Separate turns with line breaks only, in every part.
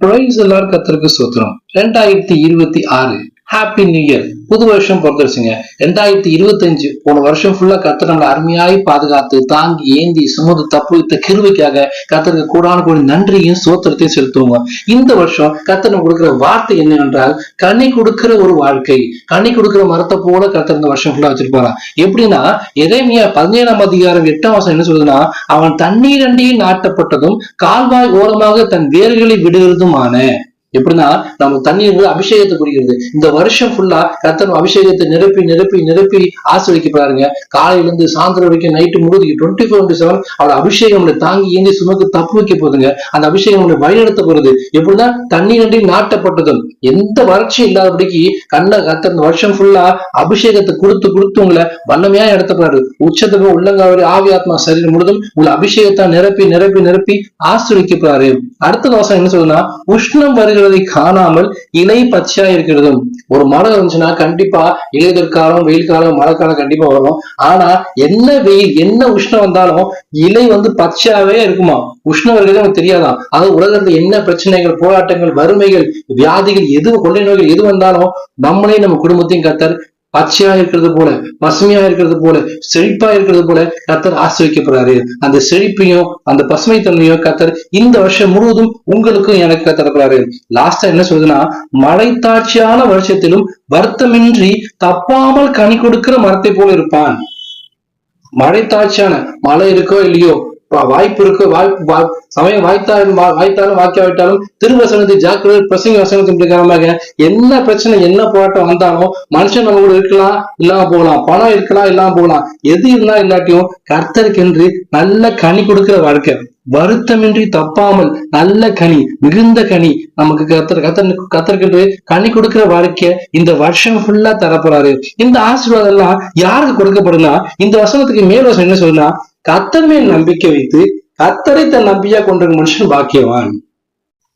Price எல்லாரும் கர்த்தருக்கு ஸ்தோத்திரம். 2026 ஹாப்பி நியூ இயர். புது வருஷம் பிறந்துருச்சுங்க. 2025 போன வருஷம் ஃபுல்லா கர்த்தர் நம்மளை அருமையாய் பாதுகாத்து தாங்கி ஏந்தி சுமந்து தப்புவித்த கிருபைக்காக கர்த்தருக்கு கூடான கூட நன்றியும் சோத்திரத்தையும் செலுத்துவோங்க. இந்த வருஷம் கர்த்தர் நம்ம கொடுக்கிற வார்த்தை என்னவென்றால், கனி கொடுக்கிற ஒரு வாழ்க்கை. கனி கொடுக்கிற மரத்தை போல கர்த்தர் இந்த வருஷம் ஃபுல்லா வச்சிருப்பாராம். எப்படின்னா, எரேமியா 17:8 என்ன சொல்லுதுன்னா, அவன் தண்ணீர் அண்டியில் நாட்டப்பட்டதும் கால்வாய் ஓரமாக தன் வேர்களை விடுகிறதுமான. எப்படின்னா, நம்ம தண்ணீர் அபிஷேகத்தை குறிக்கிறது. இந்த வருஷம் ஃபுல்லா கர்த்தர் அபிஷேகத்தை நிரப்பி நிரப்பி நிரப்பி ஆசிர்வதிக்கப்படுறாங்க. காலையில இருந்து சாயந்தரம் வரைக்கும் நைட்டு முழுது 24/7 அவளோட அபிஷேகம் நம்மளை தாங்கி ஏந்தி சுமக்கு தப்பு வைக்க போகுதுங்க. அந்த அபிஷேகம் நம்மளை வழிநடத்த போறது. எப்படின்னா, தண்ணீர் அண்டி நாட்டப்பட்டதும் எந்த வறட்சியும் இல்லாதபடிக்கு கர்த்தர் இந்த வருஷம் ஃபுல்லா அபிஷேகத்தை கொடுத்து கொடுத்து உங்களை வல்லமையா நடத்தப்படுறாரு. உச்சத்துக்கு உள்ளங்காவரி ஆவி ஆத்மா சரீரம் முழுதும் உங்களை அபிஷேகத்தை நிரப்பி நிரப்பி நிரப்பி ஆசிர்வதிக்கப்படுறாரு. அடுத்த வருஷம் என்ன சொல்லுன்னா, உஷ்ணம் வருகிறதை காணாமல் இலை பச்சையா இருக்கிறதும். ஒரு மழை வந்துச்சுன்னா கண்டிப்பா இலையுதிர் காலம், வெயில் காலம், மழை காலம் கண்டிப்பா வரும். ஆனா என்ன வெயில் என்ன உஷ்ணம் வந்தாலும் இலை பச்சையாவே இருக்குமா? உஷ்ணம் வருகிறது நமக்கு தெரியாதான். அது உலகத்துல என்ன பிரச்சனைகள், போராட்டங்கள், வறுமைகள், வியாதிகள், எது கொள்ளை நோய்கள் எது வந்தாலும் நம்மளே நம்ம குடும்பத்தையும் கர்த்தர் பச்சையா இருக்கிறது போல, பசுமையா இருக்கிறது போல, செழிப்பா இருக்கிறது போல கர்த்தர் ஆசிர்வதிக்கப்படுறாரு. அந்த செழிப்பையும் அந்த பசுமை தன்மையும் கர்த்தர் இந்த வருஷம் முழுவதும் உங்களுக்கும் எனக்கு தரப்படுறாரு. லாஸ்டா என்ன சொல்றதுன்னா, மழைத்தாட்சியான வருஷத்திலும் வருத்தமின்றி தப்பாமல் கனி கொடுக்கிற மரத்தை போல இருப்பான். மழைத்தாட்சியான மழை இருக்கோ இல்லையோ, வாய்ப்பு இருக்கு, சமயம் வாய்த்தாலும் வாக்கியாவிட்டாலும் திருவசனத்தை ஜாக்கிரதை பிரசங்க வசனத்தின் பிரகாரமாக என்ன பிரச்சனை என்ன போராட்டம் வந்தாலும் மனுஷன் நம்ம கூட இருக்கலாம், இல்லாம போகலாம், பணம் இருக்கலாம், இல்லாம போகலாம், எது இருந்தா இல்லாட்டியும் கர்த்தருக்கென்று நல்ல கனி கொடுக்கிற வாழ்க்கை, வருத்தமின்றி தப்பாமல் நல்ல கனி, மிகுந்த கனி நமக்கு கர்த்தருக்கென்று கனி கொடுக்கிற வாழ்க்கை இந்த வருஷம் ஃபுல்லா தரப்போறாரு. இந்த ஆசீர்வாதம் எல்லாம் யாருக்கு கொடுக்கப்படுனா, இந்த வசனத்துக்கு மேல் வசனம் என்ன சொல்லுன்னா, கர்த்தர் மேல் நம்பிக்கை வைத்து கர்த்தரை தன் நம்பிக்கையா கொண்டிருக்க மனுஷன் பாக்கியவான்.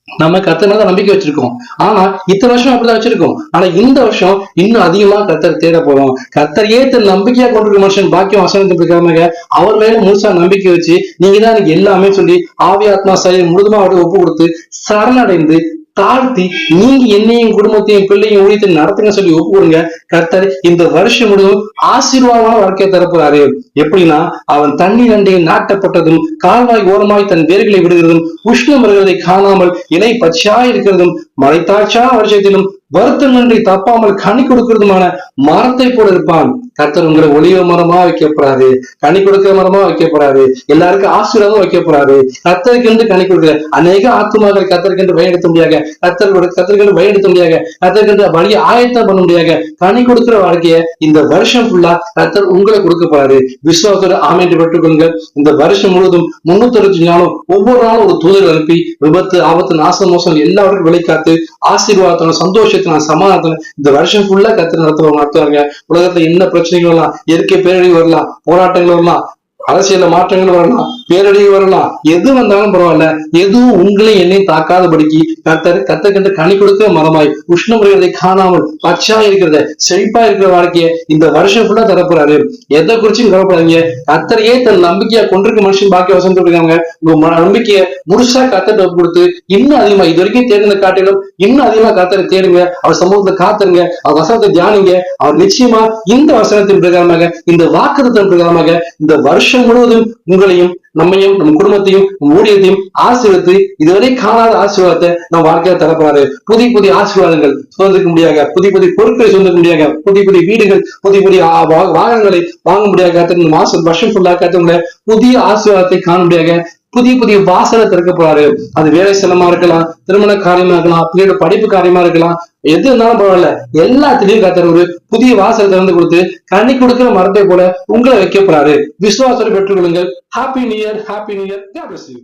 நம்ம கர்த்தர் மேல நம்பிக்கை வச்சிருக்கோம். ஆனா இத்தனை வருஷம் அப்படிதான் வச்சிருக்கோம். ஆனா இந்த வருஷம் இன்னும் அதிகமா கர்த்தர் தேட போறோம். கர்த்தரையே தன் நம்பிக்கையா கொண்டிருக்க மனுஷன் பாக்கியம் வசனத்துக்கு பிரகாரமாக அவர் மேல முழுசா நம்பிக்கை வச்சு நீங்க தான் எனக்கு எல்லாமே சொல்லி ஆவி ஆத்மா சரீரம் முழுதுமா அவரை ஒப்பு கொடுத்து சரணடைந்து தாழ்த்தி நீங்க என்னையும் குடும்பத்தையும் பிள்ளையும் ஊழியத்தை நடத்துங்க சொல்லி ஒப்பு கொடுங்க. கர்த்தர் இந்த வருஷம் முழுவதும் ஆசீர்வாதமான வாழ்க்கையை தரப்போறாரு. எப்படின்னா, அவன் தண்ணீர் அண்டையில் நாட்டப்பட்டதும் கால்வாய் ஓரமாய் தன் வேர்களை விடுகிறதும் உஷ்ணம் வருகிறதை காணாமல் இலை பச்சையாய் இருக்கிறதும் மழைத்தாட்சியான வருஷத்திலும் வருத்தமின்றி தப்பாமல் கனி கொடுக்கிறதுமான மரத்தை போல இருப்பான். கர்த்தர் உங்களை ஒளிவ மரமா வைக்கப்படுறாரு, கனி கொடுக்கிற மரமா வைக்கப்படுறாரு, எல்லாருக்கும் ஆசீர்வாதம் வைக்கப்படுறாரு. கர்த்தருக்கு கனி கொடுக்கிற அநேக ஆத்துமாக்களை கர்த்தருக்கு வழிநடத்த முடியாத, கர்த்தருக்கு வழிநடத்த முடியாத, கர்த்தருக்கு வழியை ஆயத்தம் பண்ண முடியாத கனி கொடுக்கிற வாழ்க்கைய இந்த வருஷம் ஃபுல்லா கர்த்தர் உங்களை கொடுக்க போறாரு. விசுவாசத்தோட ஆமென் பெற்றுக்கொள்ளுங்க. இந்த வருஷம் முழுவதும் 365 நாளும் ஒவ்வொரு நாளும் ஒரு தூதர் அனுப்பி விபத்து, ஆபத்து, நாசம், மோசம் எல்லாருக்கும் விளைக்காத்து ஆசீர்வாதத்தோட சந்தோஷத்தின சமாதானத்துல இந்த வருஷம் ஃபுல்லா கர்த்தர் நடத்துவாங்க. உலகத்துல என்ன பிரச்சனைகள் வரலாம், இயற்கை பேரழிவு வரலாம், போராட்டங்கள் வரலாம், அரசியல மாற்றங்கள் வரலாம், பேரழிவு வரலாம், எது வந்தாலும் பரவாயில்ல, எதுவும் உங்களையும் என்னையும் தாக்காதபடிக்கு கர்த்தர் கனி கொடுக்கிற மரமாய் உஷ்ணம் வருகிறதை காணாமல் பச்சா இருக்கிறத செழிப்பா இருக்கிற வாழ்க்கைய இந்த வருஷம் ஃபுல்லா தரப்போறாரு. எதை குறிச்சும் கவலைப்படாதீங்க. கர்த்தரையே தன் நம்பிக்கையா கொண்டிருக்க மனுஷன் பாக்கிய வசனம் இருக்காங்க. உங்க நம்பிக்கைய முழுசா கர்த்தர் கொடுத்து இன்னும் அதிகமா இது வரைக்கும் தேர்ந்த காட்டிலும் இன்னும் அதிகமா கர்த்தரை தேடுங்க. அவர் சமூகத்தை காத்துருங்க, அவர் வசனத்தை தியானிங்க. அவர் நிச்சயமா இந்த வசனத்தின் பிரகாரமாக, இந்த வாக்குறுத்தின் பிரகாரமாக இந்த வருஷம் முழுவதும் உங்களையும் நம்மையும் நம் குடும்பத்தையும் ஊழியத்தையும் ஆசீர்வதித்து இதுவரை காணாத ஆசீர்வாதத்தை நம்ம வாழ்க்கையில தரப்போறாரு. புதிய புதிய ஆசீர்வாதங்கள் சுதந்திரிக்க முடியாத, புதிய புதிய பொருட்களை சுதந்திரிக்க முடியாத, புதிய புதிய வீடுகள், புதிய புதிய வாகனங்களை வாங்க முடியாத, இந்த மாசம் வருஷம் ஃபுல்லா கத்தவங்களை புதிய ஆசீர்வாதத்தை காண முடியாத, புதிய புதிய வாசலை திறக்க போறாரு. அது வேலை ஸ்தலமா இருக்கலாம், திருமண காரியமா இருக்கலாம், பிள்ளையோட படிப்பு காரியமா இருக்கலாம், எது இருந்தாலும் பரவாயில்ல, எல்லாத்திலையும் கர்த்தர் ஒரு புதிய வாசலை திறந்து கொடுத்து கனி கொடுக்கிற மரத்தை போல உங்களை வைக்க போறாரு. விசுவாசத்தை பெற்றுக்கொள்ளுங்கள். Happy new year, happy new year. God bless you.